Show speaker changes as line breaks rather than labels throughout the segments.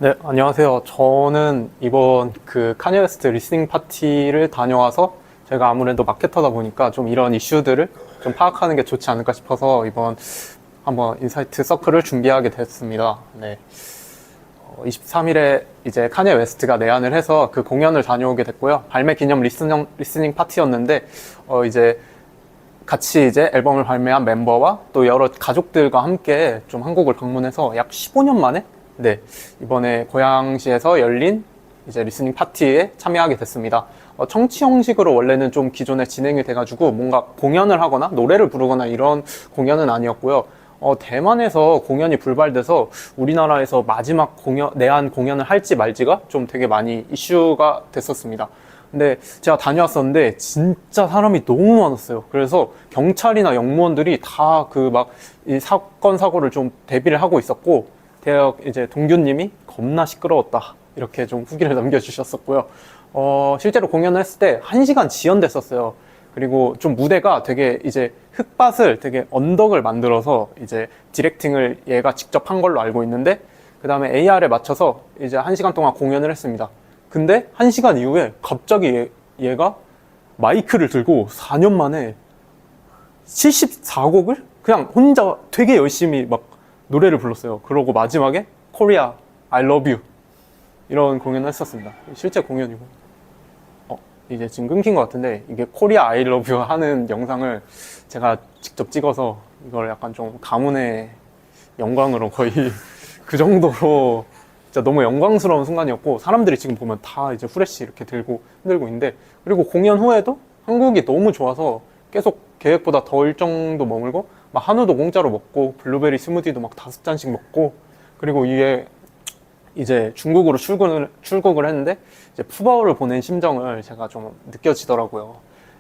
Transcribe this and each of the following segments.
네, 안녕하세요. 저는 이번 그 카니 웨스트 리스닝 파티를 다녀와서 제가 아무래도 마케터다 보니까 좀 이런 이슈들을 좀 파악하는 게 좋지 않을까 싶어서 이번 한번 인사이트 서클을 준비하게 됐습니다. 네. 23일에 이제 카니 웨스트가 내한을 해서 그 공연을 다녀오게 됐고요. 발매 기념 리스닝 파티였는데, 이제 같이 이제 앨범을 발매한 멤버와 또 여러 가족들과 함께 좀 한국을 방문해서 약 15년 만에 네, 이번에 고양시에서 열린 이제 리스닝 파티에 참여하게 됐습니다. 청취 형식으로 원래는 좀 기존에 진행이 돼가지고 뭔가 공연을 하거나 노래를 부르거나 이런 공연은 아니었고요. 대만에서 공연이 불발돼서 우리나라에서 마지막 내한 공연을 할지 말지가 좀 되게 많이 이슈가 됐었습니다. 근데 제가 다녀왔었는데 진짜 사람이 너무 많았어요. 그래서 경찰이나 영무원들이 다 그 막 이 사건 사고를 좀 대비를 하고 있었고, 대학 이제 동규님이 겁나 시끄러웠다 이렇게 좀 후기를 남겨주셨었고요. 실제로 공연을 했을 때 1시간 지연됐었어요. 그리고 좀 무대가 되게 이제 흙밭을 되게 언덕을 만들어서 이제 디렉팅을 얘가 직접 한 걸로 알고 있는데, 그 다음에 AR에 맞춰서 이제 1시간 동안 공연을 했습니다. 근데 1시간 이후에 갑자기 얘가 마이크를 들고 4년 만에 74곡을 그냥 혼자 되게 열심히 막 노래를 불렀어요. 그러고 마지막에 코리아 I love you 이런 공연을 했었습니다. 실제 공연이고. 이제 지금 끊긴 것 같은데, 이게 코리아 I love you 하는 영상을 제가 직접 찍어서 이걸 약간 좀 가문의 영광으로 거의 그 정도로 진짜 너무 영광스러운 순간이었고, 사람들이 지금 보면 다 이제 후레쉬 이렇게 들고 흔들고 있는데, 그리고 공연 후에도 한국이 너무 좋아서 계속 계획보다 더 일정도 머물고 막 한우도 공짜로 먹고 블루베리 스무디도 막 5잔씩 먹고, 그리고 이게 이제 중국으로 출국을 했는데 이제 푸바오를 보낸 심정을 제가 좀 느껴지더라고요.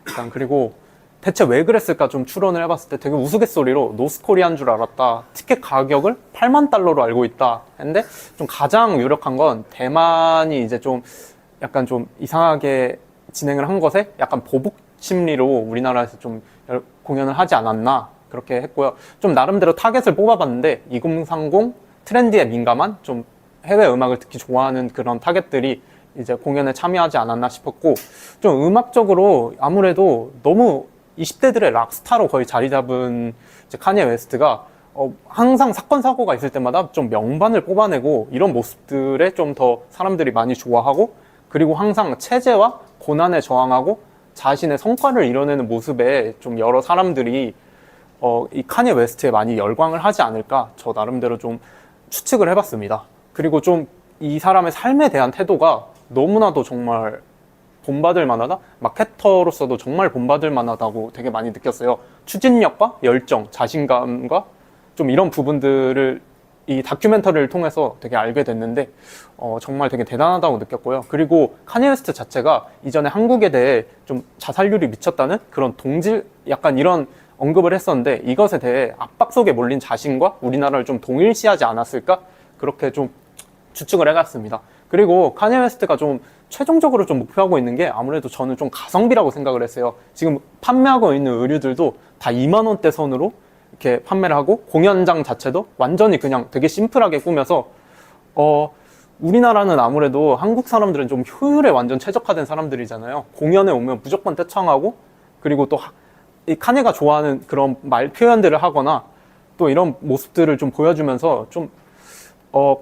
일단 그리고 대체 왜 그랬을까 좀 추론을 해봤을 때 되게 우스갯소리로 노스코리아인 줄 알았다, 티켓 가격을 8만 달러로 알고 있다 했는데, 좀 가장 유력한 건 대만이 이제 좀 약간 좀 이상하게 진행을 한 것에 약간 보복 심리로 우리나라에서 좀 공연을 하지 않았나 그렇게 했고요. 좀 나름대로 타겟을 뽑아봤는데 2030 트렌드에 민감한 좀 해외 음악을 듣기 좋아하는 그런 타겟들이 이제 공연에 참여하지 않았나 싶었고, 좀 음악적으로 아무래도 너무 20대들의 락스타로 거의 자리 잡은 이제 카니에 웨스트가 항상 사건 사고가 있을 때마다 좀 명반을 뽑아내고 이런 모습들에 좀 더 사람들이 많이 좋아하고, 그리고 항상 체제와 고난에 저항하고 자신의 성과를 이뤄내는 모습에 좀 여러 사람들이 이 카니 웨스트에 많이 열광을 하지 않을까 저 나름대로 좀 추측을 해봤습니다. 그리고 좀 이 사람의 삶에 대한 태도가 너무나도 정말 본받을 만하다? 마케터로서도 정말 본받을 만하다고 되게 많이 느꼈어요. 추진력과 열정, 자신감과 좀 이런 부분들을 이 다큐멘터리를 통해서 되게 알게 됐는데, 정말 되게 대단하다고 느꼈고요. 그리고 카니 웨스트 자체가 이전에 한국에 대해 좀 자살률이 미쳤다는 그런 동질, 약간 이런 언급을 했었는데, 이것에 대해 압박 속에 몰린 자신과 우리나라를 좀 동일시하지 않았을까? 그렇게 좀 추측을 해봤습니다. 그리고 카니 웨스트가 좀 최종적으로 좀 목표하고 있는 게 아무래도 저는 좀 가성비라고 생각을 했어요. 지금 판매하고 있는 의류들도 다 2만 원대 선으로 이렇게 판매를 하고, 공연장 자체도 완전히 그냥 되게 심플하게 꾸며서 우리나라는 아무래도 한국 사람들은 좀 효율에 완전 최적화된 사람들이잖아요. 공연에 오면 무조건 떼창하고, 그리고 또 이 카니가 좋아하는 그런 말 표현들을 하거나 또 이런 모습들을 좀 보여주면서 좀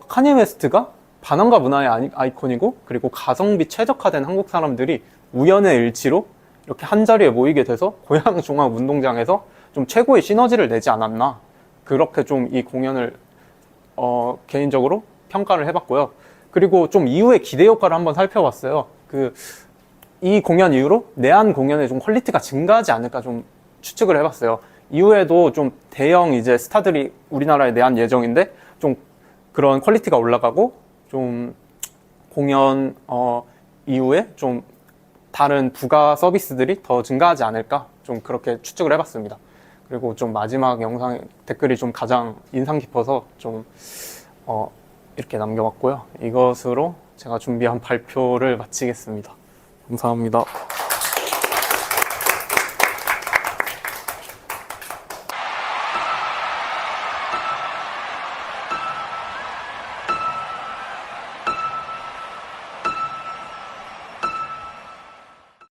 카니 웨스트가 반항과 문화의 아이콘이고, 그리고 가성비 최적화된 한국 사람들이 우연의 일치로 이렇게 한자리에 모이게 돼서 고양종합운동장에서 좀 최고의 시너지를 내지 않았나, 그렇게 좀 이 공연을 개인적으로 평가를 해봤고요. 그리고 좀 이후의 기대 효과를 한번 살펴봤어요. 이 공연 이후로 내한 공연의 좀 퀄리티가 증가하지 않을까 좀 추측을 해봤어요. 이후에도 좀 대형 이제 스타들이 우리나라에 내한 예정인데 좀 그런 퀄리티가 올라가고, 좀 공연 이후에 좀 다른 부가 서비스들이 더 증가하지 않을까 좀 그렇게 추측을 해봤습니다. 그리고 좀 마지막 영상 댓글이 좀 가장 인상 깊어서 좀 이렇게 남겨봤고요. 이것으로 제가 준비한 발표를 마치겠습니다. 감사합니다.